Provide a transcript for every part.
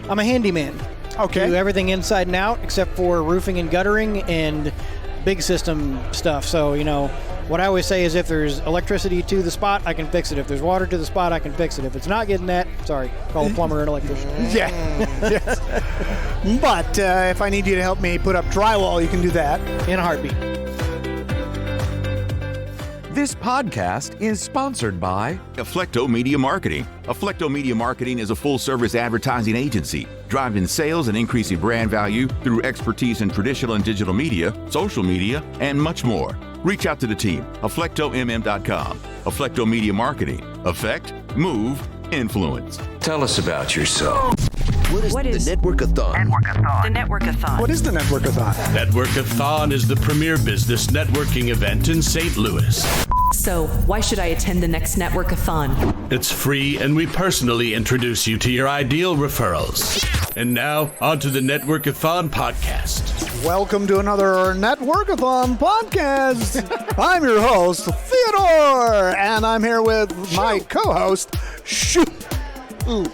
I'm a handyman. Okay. Do everything inside and out except for roofing and guttering and big system stuff. So, what I always say is if there's electricity to the spot, I can fix it. If there's water to the spot, I can fix it. If it's not getting that, sorry, call a plumber or an electrician. Yeah. Yes. But if I need you to help me put up drywall, you can do that. In a heartbeat. This podcast is sponsored by Afflecto Media Marketing. Afflecto Media Marketing is a full-service advertising agency, driving sales and increasing brand value through expertise in traditional and digital media, social media, and much more. Reach out to the team, afflectomm.com. Afflecto Media Marketing. Affect, move, influence. Tell us about yourself. What is the Network-a-thon? The Network-a-thon. What is the Network-a-thon? Network-a-thon is the premier business networking event in St. Louis. So, why should I attend the next Network-a-thon? It's free, and we personally introduce you to your ideal referrals. And now, on to the Network-a-thon podcast. Welcome to another Network-a-thon podcast. I'm your host, Theodore, and I'm here with my co-host, Shoot. Ooh.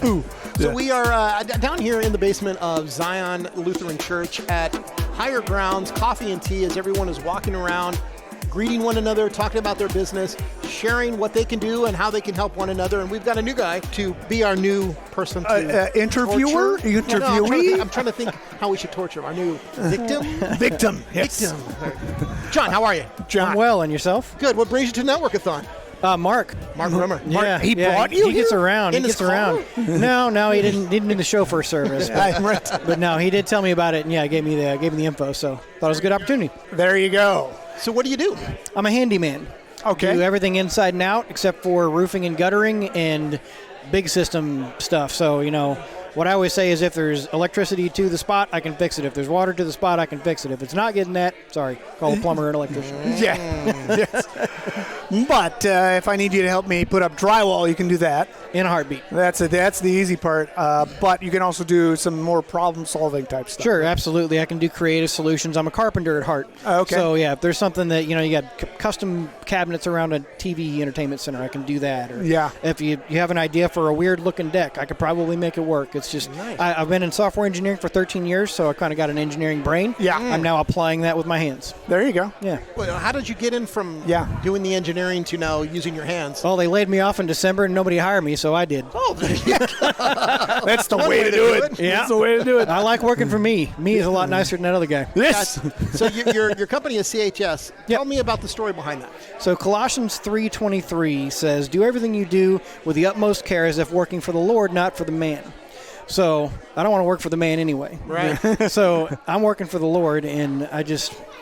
Ooh. So we are down here in the basement of Zion Lutheran Church at Higher Grounds, coffee and tea as everyone is walking around, greeting one another, talking about their business, sharing what they can do and how they can help one another. And we've got a new guy to be our new person to interviewer? torture. Interviewee? I'm trying to think how we should torture him. Our new victim? Victim. Yes. Victim. John, how are you? John. I'm well, and yourself? Good. What brings you to Network-a-thon? Mark. Mark Rummer. Yeah, he brought you He gets here? around. In He his gets around. No, he didn't do the chauffeur service. But no, he did tell me about it, and yeah, gave me the info. So thought it was a good opportunity. There you go. So what do you do? I'm a handyman. Okay. Do everything inside and out except for roofing and guttering and big system stuff. So, what I always say is if there's electricity to the spot, I can fix it. If there's water to the spot, I can fix it. If it's not getting that, sorry, call a plumber or an electrician. Yeah. Yes. But if I need you to help me put up drywall, you can do that. In a heartbeat. That's the easy part. But you can also do some more problem-solving type stuff. Sure, absolutely. I can do creative solutions. I'm a carpenter at heart. Okay. So, yeah, if there's something that, you got custom cabinets around a TV entertainment center, I can do that. Or Yeah. if you have an idea for a weird-looking deck, I could probably make it work. It's just, Nice. I've been in software engineering for 13 years, so I kind of got an engineering brain. Yeah. I'm now applying that with my hands. There you go. Yeah. Well, how did you get in from doing the engineering to now using your hands? Well, they laid me off in December and nobody hired me, so I did. Oh, there you go. That's the way to do it. Yeah. That's the way to do it. I like working for me. Me is a lot nicer than that other guy. This. So your company is CHS. Tell me about the story behind that. So Colossians 3:23 says, "Do everything you do with the utmost care as if working for the Lord, not for the man." So I don't want to work for the man anyway. Right. So I'm working for the Lord, and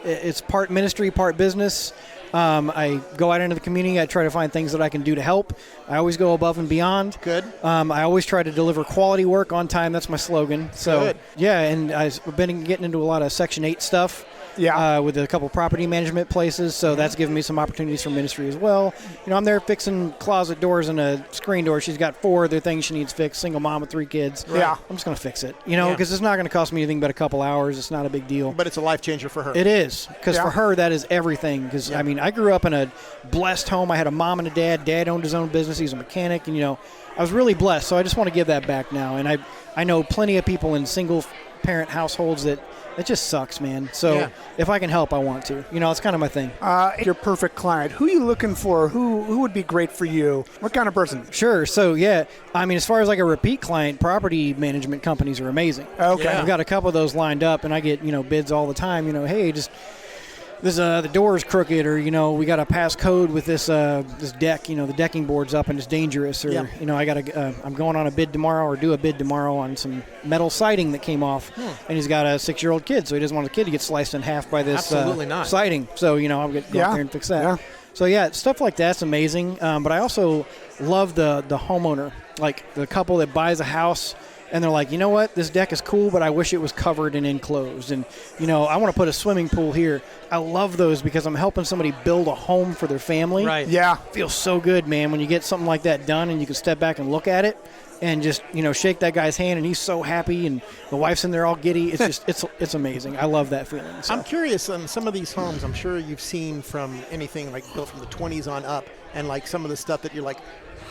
it's part ministry, part business. I go out into the community. I try to find things that I can do to help. I always go above and beyond. Good. I always try to deliver quality work on time. That's my slogan. So Good. yeah, and I've been getting into a lot of Section 8 stuff. Yeah. With a couple property management places, so that's given me some opportunities for ministry as well. I'm there fixing closet doors and a screen door. She's got 4 other things she needs fixed. Single mom with 3 kids. Yeah. I'm just gonna fix it, because it's not gonna cost me anything but a couple hours. It's not a big deal. But it's a life changer for her. It is, because for her that is everything. Because I grew up in a blessed home. I had a mom and a dad. Dad owned his own business. He's a mechanic, and I was really blessed. So I just want to give that back now. And I know plenty of people in single parent households that. It just sucks, man. So if I can help, I want to. It's kind of my thing. Your perfect client. Who are you looking for? Who would be great for you? What kind of person? Sure. So, as far as like a repeat client, property management companies are amazing. Okay. Yeah. I've got a couple of those lined up, and I get, bids all the time. Hey, just the door is crooked, or we got to pass code with this deck. The decking board's up and it's dangerous, or I got to. I'm going on a bid tomorrow, or do a bid tomorrow on some metal siding that came off, and he's got a 6-year-old kid, so he doesn't want the kid to get sliced in half by this Absolutely not. siding. So I'll go out there and fix that. Yeah. So stuff like that's amazing. But I also love the homeowner, like the couple that buys a house. And they're like, you know what? This deck is cool, but I wish it was covered and enclosed. And, I want to put a swimming pool here. I love those because I'm helping somebody build a home for their family. Right. Yeah. It feels so good, man, when you get something like that done and you can step back and look at it and just, shake that guy's hand and he's so happy and the wife's in there all giddy. It's just, it's amazing. I love that feeling. So. I'm curious on some of these homes. I'm sure you've seen from anything like built from the 20s on up, and like some of the stuff that you're like,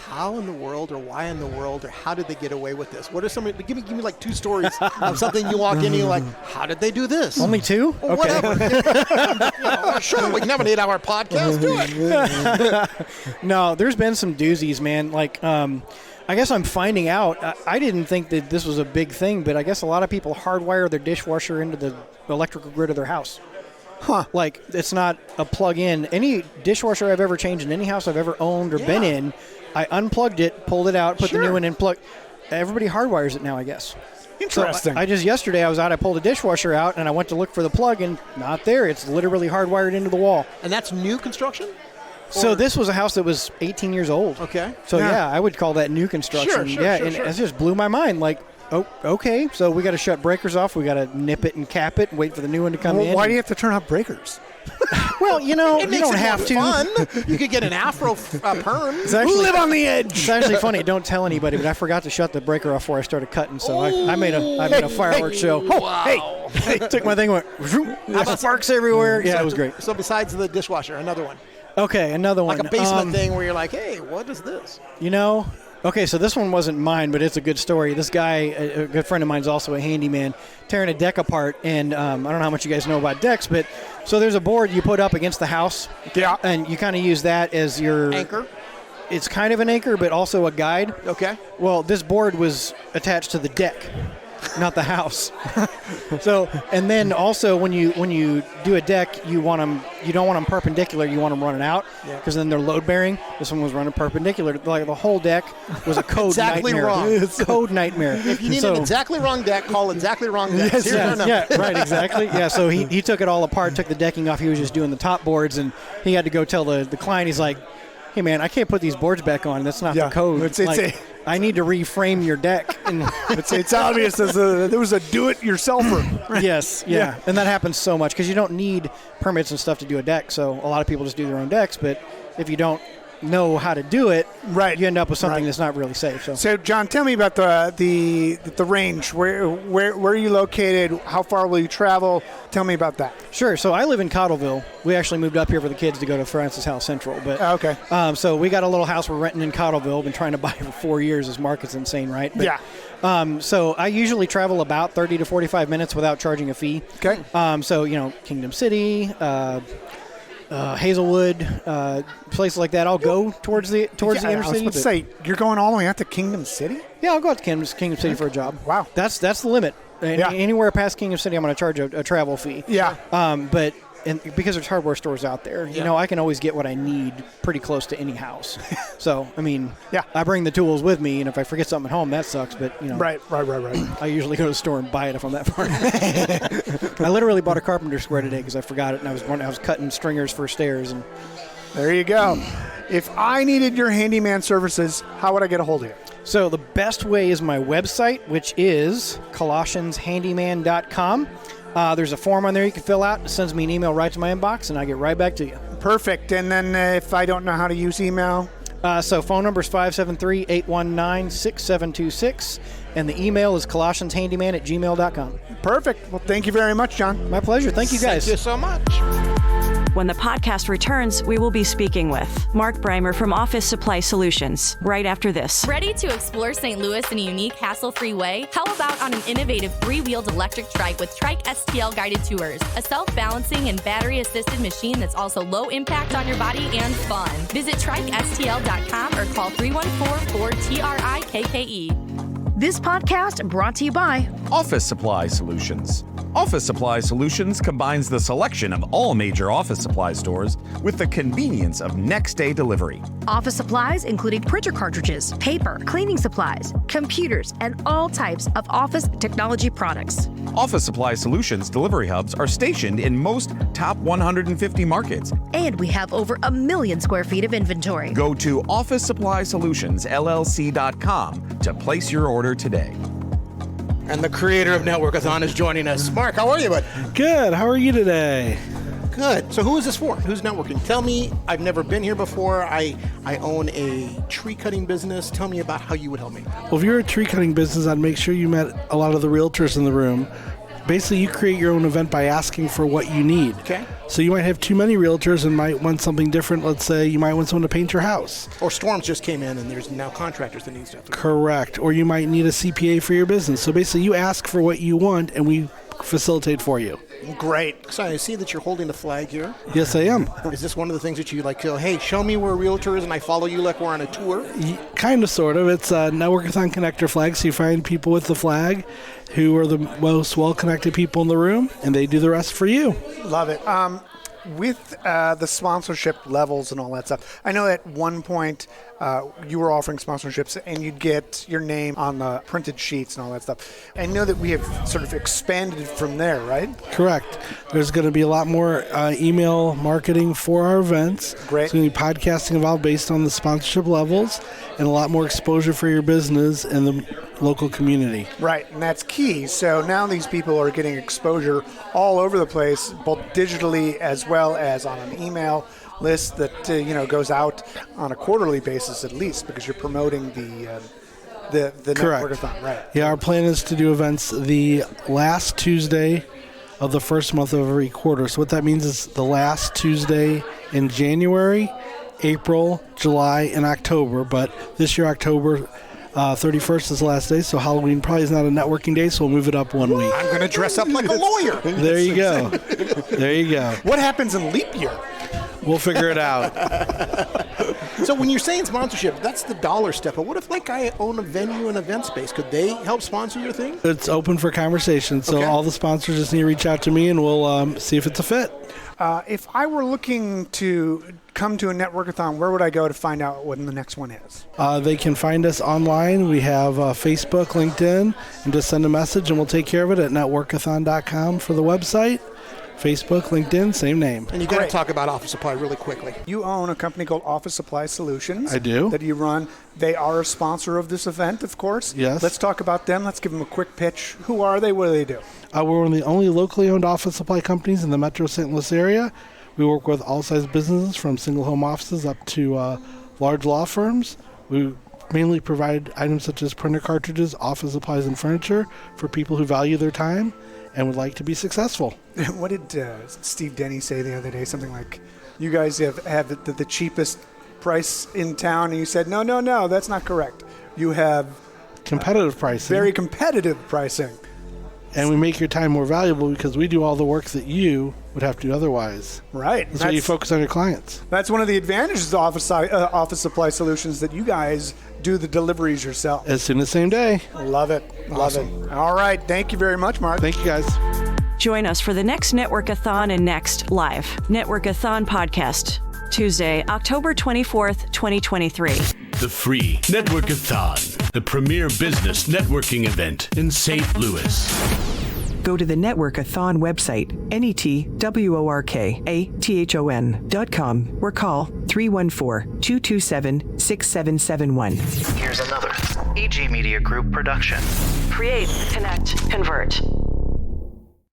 how in the world or why in the world or how did they get away with this? What are some? Give me like 2 stories of something you walk in and you're like, how did they do this? Only 2? Well, Okay. whatever. Sure, we can have an 8-hour podcast. Do it. No, there's been some doozies, man. Like, I guess I'm finding out. I didn't think that this was a big thing, but I guess a lot of people hardwire their dishwasher into the electrical grid of their house. Huh. Like, it's not a plug-in. Any dishwasher I've ever changed in any house I've ever owned or been in, I unplugged it, pulled it out, put the new one in, plug. Everybody hardwires it now, I guess. Interesting. So I just yesterday I was out, I pulled a dishwasher out, and I went to look for the plug, and not there. It's literally hardwired into the wall. And that's new construction? So this was a house that was 18 years old. Okay. So yeah, I would call that new construction. Sure, and it just blew my mind. Like, oh, okay. So we got to shut breakers off. We got to nip it and cap it and wait for the new one to come in. Why do you have to turn off breakers? Well, you know, It you makes don't it have more to. fun. You could get an afro perm. It's actually, Live on the edge. it's actually funny. Don't tell anybody, but I forgot to shut the breaker off before I started cutting. So I made a fireworks show. Wow. Hey, took my thing, went zoom, sparks everywhere. Yeah, it was great. So besides the dishwasher, another one. Okay, another one. Like a basement thing where you're like, hey, what is this? You know, okay, so this one wasn't mine, but it's a good story. This guy, a good friend of mine, is also a handyman, tearing a deck apart. And I don't know how much you guys know about decks, but so there's a board you put up against the house. Yeah. And you kind of use that as your Anchor? It's kind of an anchor, but also a guide. Okay. Well, this board was attached to the deck, not the house. So, and then also when you do a deck, you don't want them perpendicular. You want them running out because then they're load bearing. This one was running perpendicular. Like the whole deck was a code Exactly nightmare. wrong. It's code nightmare. If you need an exactly wrong deck, call exactly wrong deck. Yeah, right, exactly. Yeah, so he took it all apart, took the decking off. He was just doing the top boards, and he had to go tell the client, he's like, hey, man, I can't put these boards back on. That's not the code. I need to reframe your deck. And it's obvious there was a do-it-yourselfer. Yes, yeah. And that happens so much because you don't need permits and stuff to do a deck. So a lot of people just do their own decks. But if you don't know how to do it, you end up with something that's not really safe. So, John, tell me about the range. Where are you located? How far will you travel? Tell me about that. Sure. So I live in Cottleville. We actually moved up here for the kids to go to Francis House Central. But okay. So we got a little house we're renting in Cottleville. Been trying to buy for 4 years. This market's insane, right? But, yeah. So I usually travel about 30 to 45 minutes without charging a fee. Okay. So Kingdom City, Hazelwood, places like that. I'll go towards the inner city. I was about to say, you're going all the way out to Kingdom City? Yeah, I'll go out to Kingdom City for a job. Wow. That's the limit. Anywhere past Kingdom City, I'm going to charge a travel fee. Yeah. But because there's hardware stores out there, I can always get what I need pretty close to any house. So, I mean, I bring the tools with me, and if I forget something at home, that sucks. But, Right. I usually go to the store and buy it if I'm that far. I literally bought a carpenter square today because I forgot it, and I was cutting stringers for stairs. And there you go. If I needed your handyman services, how would I get a hold of you? So the best way is my website, which is colossianshandyman.com. There's a form on there you can fill out. It sends me an email right to my inbox, and I get right back to you. Perfect. And then if I don't know how to use email? So phone number is 573-819-6726, and the email is colossianshandyman@gmail.com. Perfect. Well, thank you very much, John. My pleasure. Thank you, guys. Thank you so much. When the podcast returns, we will be speaking with Mark Breimer from Office Supply Solutions right after this. Ready to explore St. Louis in a unique, hassle-free way? How about on an innovative 3-wheeled electric trike with Trike STL guided tours? A self-balancing and battery-assisted machine that's also low impact on your body and fun. Visit TrikeSTL.com or call 314-4TRIKKE. This podcast brought to you by Office Supply Solutions. Office Supply Solutions combines the selection of all major office supply stores with the convenience of next-day delivery. Office supplies including printer cartridges, paper, cleaning supplies, computers, and all types of office technology products. Office Supply Solutions delivery hubs are stationed in most top 150 markets. And we have over 1 million square feet of inventory. Go to OfficeSupplySolutionsLLC.com to place your order today. And the creator of Network-a-thon is joining us. Mark, how are you, bud? Good. How are you today? Good. So who is this for? Who's networking? Tell me. I've never been here before. I own a tree cutting business. Tell me about how you would help me. Well, if you're a tree cutting business, I'd make sure you met a lot of the realtors in the room. basically you create your own event by asking for what you need. Okay. So you might have too many realtors and might want something different. Let's say you might want someone to paint your house. Or storms just came in and there's now contractors that need stuff. Correct. Or you might need a CPA for your business. So basically you ask for what you want and we facilitate for you. Great. So I see that you're holding the flag here. Yes, I am. Is this one of the things that you like to, hey, show me where a realtor is and I follow you like we're on a tour? Kind of, sort of. It's a Network-a-thon connector flag, so you find people with the flag who are the most well-connected people in the room, and they do the rest for you. Love it. With the sponsorship levels and all that stuff, I know at one point you were offering sponsorships and you'd get your name on the printed sheets and all that stuff. I know that we have sort of expanded from there, right? Correct. There's going to be a lot more email marketing for our events. Great. There's going to be podcasting involved based on the sponsorship levels and a lot more exposure for your business in the local community. Right, and that's key. So now these people are getting exposure all over the place, both digitally as well as on an email list that goes out on a quarterly basis at least, because you're promoting the Network-a-thon, right? Yeah, our plan is to do events the last Tuesday of the first month of every quarter. So what that means is the last Tuesday in January, April, July, and October. But this year, October 31st is the last day, so Halloween probably is not a networking day, so we'll move it up 1 week. I'm going to dress up like a lawyer. There you go. There you go. What happens in leap year? We'll figure it out. So when you're saying sponsorship, that's the dollar step. But what if I own a venue and event space? Could they help sponsor your thing? It's open for conversation, so all the sponsors just need to reach out to me, and we'll see if it's a fit. If I were looking to come to a Network-a-thon, where would I go to find out when the next one is? They can find us online. We have Facebook, LinkedIn, and just send a message, and we'll take care of it at networkathon.com for the website. Facebook, LinkedIn, same name. And you got to talk about Office Supply really quickly. You own a company called Office Supply Solutions. I do. That you run. They are a sponsor of this event, of course. Yes. Let's talk about them. Let's give them a quick pitch. Who are they? What do they do? We're one of the only locally owned office supply companies in the Metro St. Louis area. We work with all size businesses from single home offices up to large law firms. We mainly provide items such as printer cartridges, office supplies, and furniture for people who value their time and would like to be successful. What did Steve Denny say the other day? Something like, you guys have the cheapest price in town, and you said, no, that's not correct. You have competitive pricing. Very competitive pricing. And we make your time more valuable because we do all the work that you would have to do otherwise. Right. That's why you focus on your clients. That's one of the advantages of Office Supply Solutions, that you guys do the deliveries yourself. As soon as same day. Love it. Awesome. Love it. All right. Thank you very much, Mark. Thank you, guys. Join us for the next Network-a-thon and next live Network-a-thon podcast, Tuesday, October 24th, 2023. The free Network-a-thon, the premier business networking event in St. Louis. Go to the Network-a-thon website, networkathon.com, or call 314-227-6771. Here's another AG Media Group production. Create, connect, convert.